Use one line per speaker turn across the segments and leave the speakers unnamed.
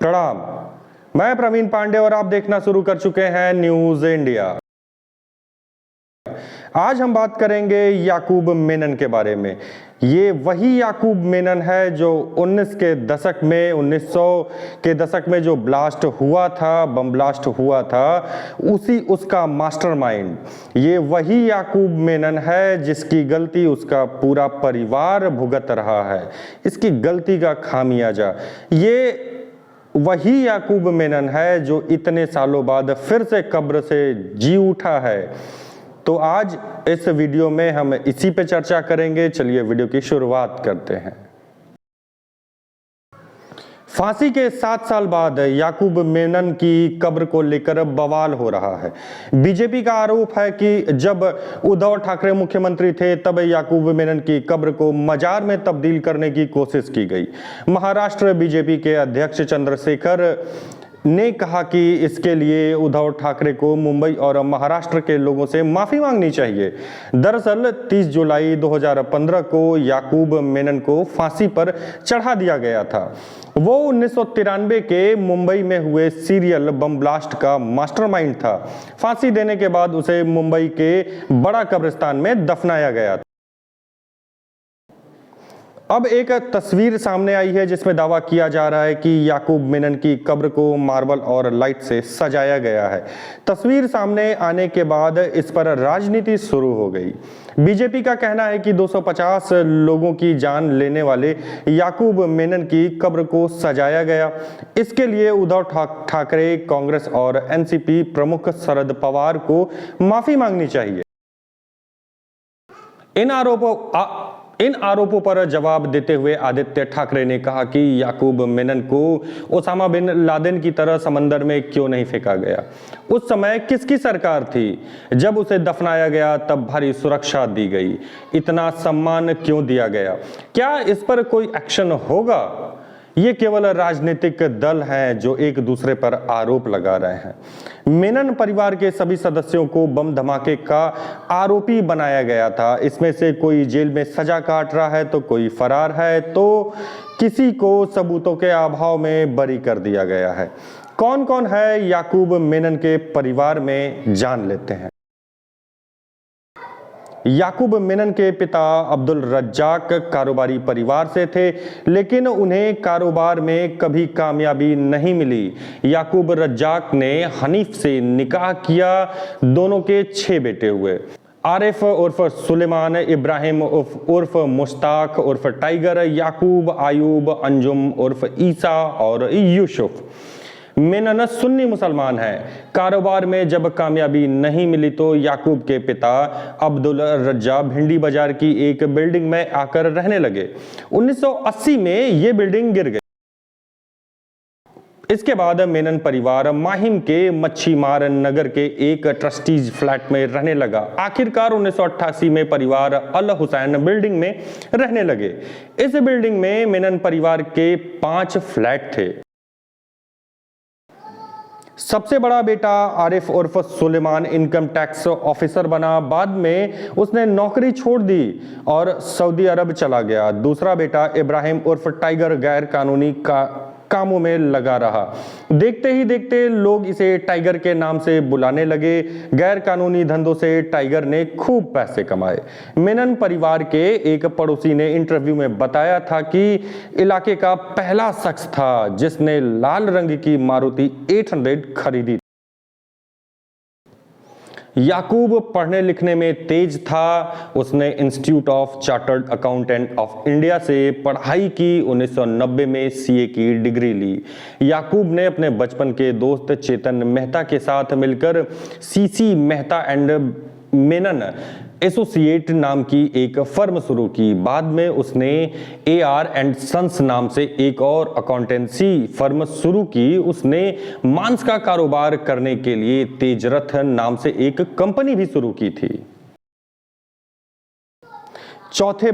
प्रणाम। मैं प्रवीण पांडे और आप देखना शुरू कर चुके हैं न्यूज इंडिया। आज हम बात करेंगे याकूब मेनन के बारे में। ये वही याकूब मेनन है जो 1900 के दशक में जो ब्लास्ट हुआ था, बम ब्लास्ट हुआ था, उसका मास्टरमाइंड। ये वही याकूब मेनन है जिसकी गलती उसका पूरा परिवार भुगत रहा है। इसकी गलती का खामियाजा ये वही याकूब मेनन है जो इतने सालों बाद फिर से कब्र से जी उठा है। तो आज इस वीडियो में हम इसी पे चर्चा करेंगे। चलिए वीडियो की शुरुआत करते हैं। फांसी के 7 साल बाद याकूब मेनन की कब्र को लेकर बवाल हो रहा है। बीजेपी का आरोप है कि जब उद्धव ठाकरे मुख्यमंत्री थे तब याकूब मेनन की कब्र को मजार में तब्दील करने की कोशिश की गई। महाराष्ट्र बीजेपी के अध्यक्ष चंद्रशेखर ने कहा कि इसके लिए उद्धव ठाकरे को मुंबई और महाराष्ट्र के लोगों से माफी मांगनी चाहिए। दरअसल 30 जुलाई 2015 को याकूब मेनन को फांसी पर चढ़ा दिया गया था। वो 1993 के मुंबई में हुए सीरियल बम ब्लास्ट का मास्टरमाइंड था। फांसी देने के बाद उसे मुंबई के बड़ा कब्रिस्तान में दफनाया गया था। अब एक तस्वीर सामने आई है जिसमें दावा किया जा रहा है कि याकूब मेनन की कब्र को मार्बल और लाइट से सजाया गया है। तस्वीर सामने आने के बाद इस पर राजनीति शुरू हो गई। बीजेपी का कहना है कि 250 लोगों की जान लेने वाले याकूब मेनन की कब्र को सजाया गया। इसके लिए उद्धव ठाकरे, कांग्रेस और एनसीपी प्रमुख शरद पवार को माफी मांगनी चाहिए। इन आरोपों पर जवाब देते हुए आदित्य ठाकरे ने कहा कि याकूब मेनन को ओसामा बिन लादेन की तरह समंदर में क्यों नहीं फेंका गया। उस समय किसकी सरकार थी? जब उसे दफनाया गया तब भारी सुरक्षा दी गई। इतना सम्मान क्यों दिया गया? क्या इस पर कोई एक्शन होगा? ये केवल राजनीतिक दल हैं जो एक दूसरे पर आरोप लगा रहे हैं। मेनन परिवार के सभी सदस्यों को बम धमाके का आरोपी बनाया गया था। इसमें से कोई जेल में सजा काट रहा है तो कोई फरार है, तो किसी को सबूतों के अभाव में बरी कर दिया गया है। कौन कौन है याकूब मेनन के परिवार में, जान लेते हैं। याकूब मेनन के पिता अब्दुल रज्जाक कारोबारी परिवार से थे, लेकिन उन्हें कारोबार में कभी कामयाबी नहीं मिली। याकूब रज्जाक ने हनीफ से निकाह किया। दोनों के 6 बेटे हुए। आरिफ उर्फ सुलेमान, इब्राहिम उर्फ मुश्ताक उर्फ टाइगर, याकूब, आयूब, अंजुम उर्फ ईसा और यूसुफ। मेनन सुन्नी मुसलमान हैं। कारोबार में जब कामयाबी नहीं मिली तो याकूब के पिता अब्दुल रज्जा भिंडी बाजार की एक बिल्डिंग में आकर रहने लगे। 1980 में यह बिल्डिंग गिर गई। इसके बाद मेनन परिवार माहिम के मच्छीमार नगर के एक ट्रस्टीज फ्लैट में रहने लगा। आखिरकार 1988 में परिवार अल हुसैन बिल्डिंग में रहने लगे। इस बिल्डिंग में मेनन परिवार के 5 फ्लैट थे। सबसे बड़ा बेटा आरिफ उर्फ सुलेमान इनकम टैक्स ऑफिसर बना। बाद में उसने नौकरी छोड़ दी और सऊदी अरब चला गया। दूसरा बेटा इब्राहिम उर्फ टाइगर गैर कानूनी कामों में लगा रहा। देखते ही देखते लोग इसे टाइगर के नाम से बुलाने लगे। गैर कानूनी धंधों से टाइगर ने खूब पैसे कमाए। मेनन परिवार के एक पड़ोसी ने इंटरव्यू में बताया था कि इलाके का पहला शख्स था जिसने लाल रंग की मारुति 800 खरीदी। याकूब पढ़ने लिखने में तेज था। उसने institute of chartered accountant of India से पढ़ाई की। 1990 में सीए की डिग्री ली। याकूब ने अपने बचपन के दोस्त चेतन मेहता के साथ मिलकर CC Mehta and Menon associate नाम की एक फर्म शुरू की। बाद में उसने AR एंड सन्स नाम से एक और अकाउंटेंसी फर्म शुरू की। उसने मांस का कारोबार करने के लिए तेजरथ नाम से एक कंपनी भी शुरू की थी। चौथे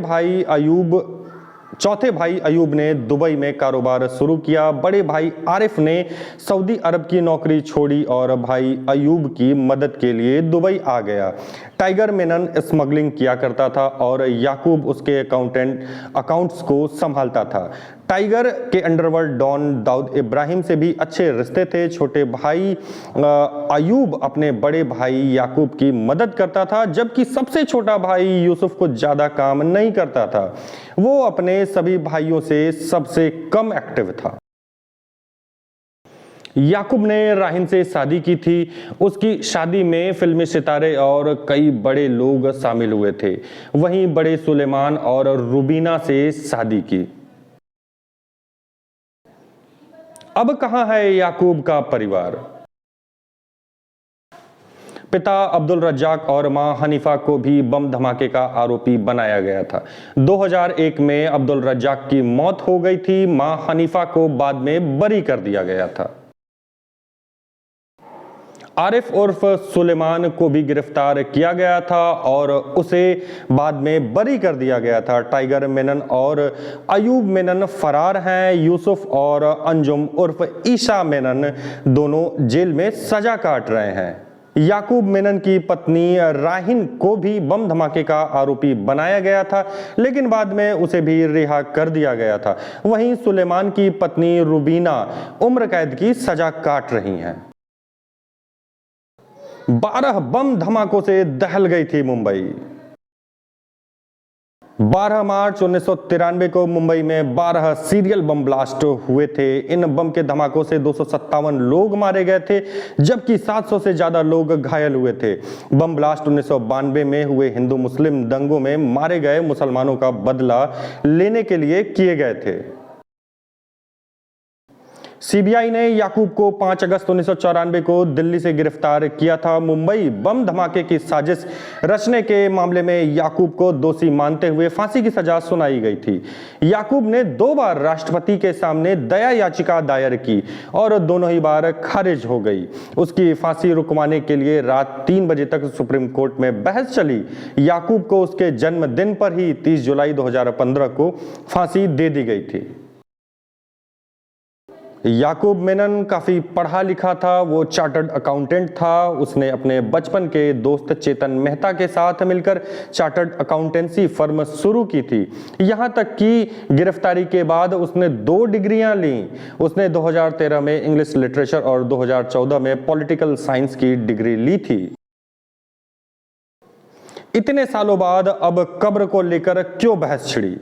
भाई अयूब ने दुबई में कारोबार शुरू किया। बड़े भाई आरिफ ने सऊदी अरब की नौकरी छोड़ी और भाई अयूब की मदद के लिए दुबई आ गया। टाइगर मेनन स्मगलिंग किया करता था और याकूब उसके अकाउंट्स को संभालता था। टाइगर के अंडरवर्ल्ड डॉन दाऊद इब्राहिम से भी अच्छे रिश्ते थे। छोटे भाई अयूब अपने बड़े भाई याकूब की मदद करता था, जबकि सबसे छोटा भाई यूसुफ को ज्यादा काम नहीं करता था। वो अपने सभी भाइयों से सबसे कम एक्टिव था। याकूब ने राहिन से शादी की थी। उसकी शादी में फिल्मी सितारे और कई बड़े लोग शामिल हुए थे। वहीं बड़े सुलेमान और रुबीना से शादी की। अब कहां है याकूब का परिवार? पिता अब्दुल रज्जाक और मां हनीफा को भी बम धमाके का आरोपी बनाया गया था। 2001 में अब्दुल रज्जाक की मौत हो गई थी। मां हनीफा को बाद में बरी कर दिया गया था। आरिफ उर्फ सुलेमान को भी गिरफ्तार किया गया था और उसे बाद में बरी कर दिया गया था। टाइगर मेनन और अयूब मेनन फरार हैं। यूसुफ और अंजुम उर्फ ईशा मेनन दोनों जेल में सजा काट रहे हैं। याकूब मेनन की पत्नी राहिन को भी बम धमाके का आरोपी बनाया गया था, लेकिन बाद में उसे भी रिहा कर दिया गया था। वहीं सुलेमान की पत्नी रुबीना उम्र कैद की सजा काट रही हैं। 12 बम धमाकों से दहल गई थी मुंबई। 12 मार्च 1993 को मुंबई में 12 सीरियल बम ब्लास्ट हुए थे। इन बम के धमाकों से 257 लोग मारे गए थे, जबकि 700 से ज्यादा लोग घायल हुए थे। बम ब्लास्ट 1992 में हुए हिंदू मुस्लिम दंगों में मारे गए मुसलमानों का बदला लेने के लिए किए गए थे। सीबीआई ने याकूब को 5 अगस्त 1994 को दिल्ली से गिरफ्तार किया था। मुंबई बम धमाके की साजिश रचने के मामले में याकूब को दोषी मानते हुए फांसी की सजा सुनाई गई थी। याकूब ने 2 बार राष्ट्रपति के सामने दया याचिका दायर की और दोनों ही बार खारिज हो गई। उसकी फांसी रुकवाने के लिए रात 3 बजे तक सुप्रीम कोर्ट में बहस चली। याकूब को उसके जन्मदिन पर ही 30 जुलाई 2015 को फांसी दे दी गई थी। याकूब मेनन काफी पढ़ा लिखा था। वो चार्टर्ड अकाउंटेंट था। उसने अपने बचपन के दोस्त चेतन मेहता के साथ मिलकर चार्टर्ड अकाउंटेंसी फर्म शुरू की थी। यहां तक कि गिरफ्तारी के बाद उसने 2 डिग्रियां ली। उसने 2013 में इंग्लिश लिटरेचर और 2014 में पॉलिटिकल साइंस की डिग्री ली थी। इतने सालों बाद अब कब्र को लेकर क्यों बहस छिड़ी?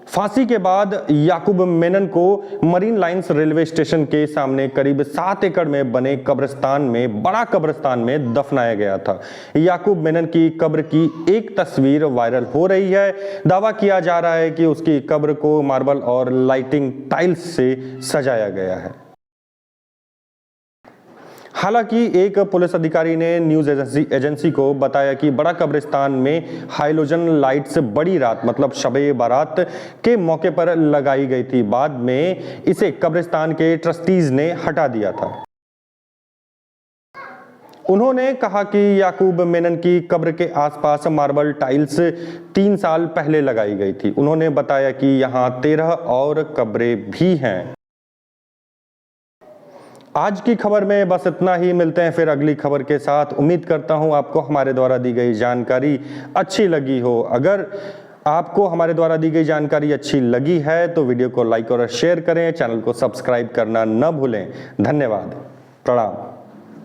फांसी के बाद याकूब मेनन को मरीन लाइंस रेलवे स्टेशन के सामने करीब 7 एकड़ में बने कब्रिस्तान में, बड़ा कब्रिस्तान में दफनाया गया था। याकूब मेनन की कब्र की एक तस्वीर वायरल हो रही है। दावा किया जा रहा है कि उसकी कब्र को मार्बल और लाइटिंग टाइल्स से सजाया गया है। हालांकि एक पुलिस अधिकारी ने न्यूज एजेंसी को बताया कि बड़ा कब्रिस्तान में हाइलोजन लाइट्स बड़ी रात मतलब शब-ए बारात के मौके पर लगाई गई थी। बाद में इसे कब्रिस्तान के ट्रस्टीज ने हटा दिया था। उन्होंने कहा कि याकूब मेनन की कब्र के आसपास मार्बल टाइल्स 3 साल पहले लगाई गई थी। उन्होंने बताया कि यहां 13 और कब्रें भी हैं। आज की खबर में बस इतना ही। मिलते हैं फिर अगली खबर के साथ। उम्मीद करता हूं आपको हमारे द्वारा दी गई जानकारी अच्छी लगी हो। अगर आपको हमारे द्वारा दी गई जानकारी अच्छी लगी है तो वीडियो को लाइक और शेयर करें। चैनल को सब्सक्राइब करना न भूलें। धन्यवाद। प्रणाम।